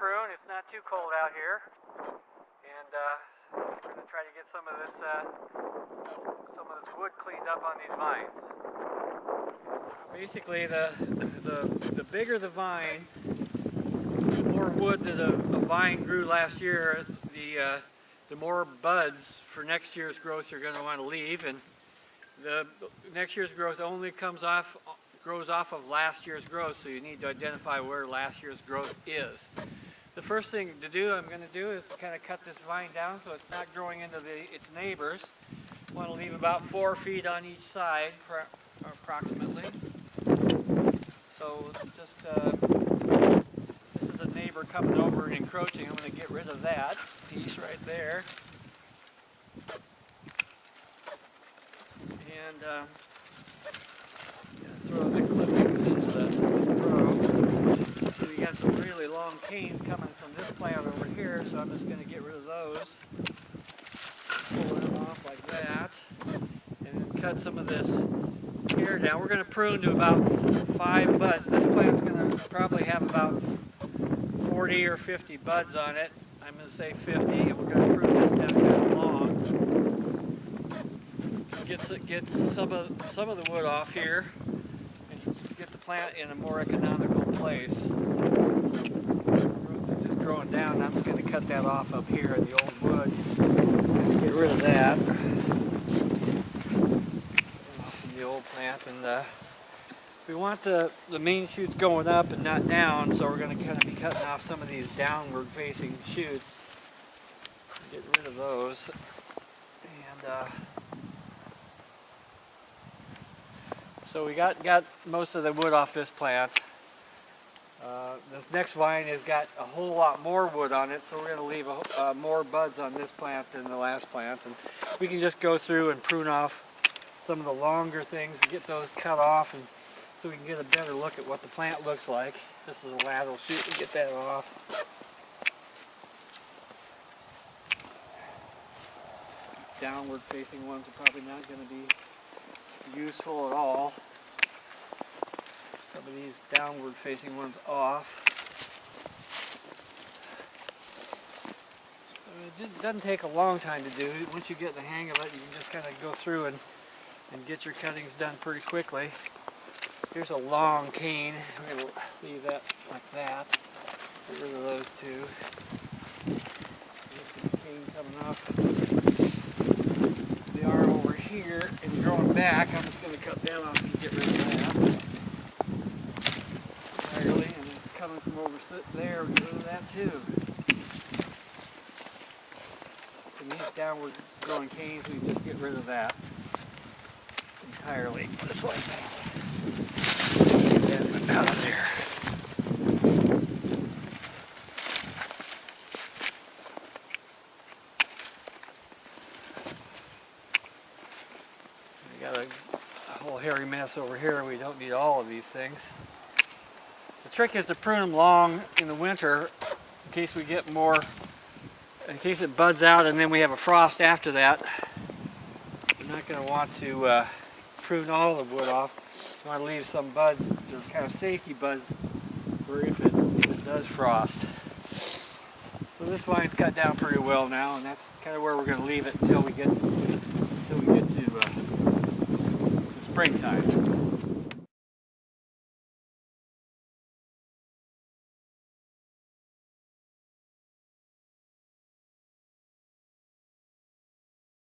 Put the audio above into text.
prune. It's not too cold out here, and we're going to try to get some of this wood cleaned up on these vines. Basically, the bigger the vine, the more wood that a vine grew last year, the more buds for next year's growth you're going to want to leave, and the next year's growth only grows off of last year's growth, so you need to identify where last year's growth is. The first thing I'm going to do is kind of cut this vine down so it's not growing into its neighbors. I want to leave about 4 feet on each side, approximately. So just this is a neighbor coming over and encroaching. I'm going to get rid of that piece right there. And throw the clippings into the row. So we got some really long canes coming from this plant over here, so I'm just going to get rid of those. Pull them off like that. And then cut some of this hair down. We're going to prune to about 5 buds. This plant's going to probably have about 40 or 50 buds on it. I'm going to say 50, and we're going to prune this down kind of long. Get some of the wood off here and get the plant in a more economical place. Growth is just growing down. I'm just going to cut that off up here in the old wood. Get rid of that. Off from the old plant, and we want the main shoots going up and not down, so we're going to kind of be cutting off some of these downward facing shoots. Get rid of those. And so we got most of the wood off this plant. This next vine has got a whole lot more wood on it, so we're going to leave more buds on this plant than the last plant. And we can just go through and prune off some of the longer things and get those cut off, and so we can get a better look at what the plant looks like. This is a lateral shoot, we get that off. Downward facing ones are probably not going to be useful at all. Some of these downward facing ones off. It doesn't take a long time to do. Once you get the hang of it, you can just kind of go through and get your cuttings done pretty quickly. Here's a long cane. We're going to leave that like that. Get rid of those two. Get some cane coming off the arm over here and growing back. I'm just going to cut that off and get rid of that entirely. And then coming from over there, get rid of that too. And these downward growing canes, we just get rid of that entirely, just like that. Get that out of there. We got a whole hairy mess over here. We don't need all of these things. The trick is to prune them long in the winter in case we get more, in case it buds out and then we have a frost after that. We're not going to want to prune all the wood off. You want to leave some buds, just kind of safety buds, for if it does frost. So this vine's cut down pretty well now, and that's kind of where we're going to leave it until we get to the springtime.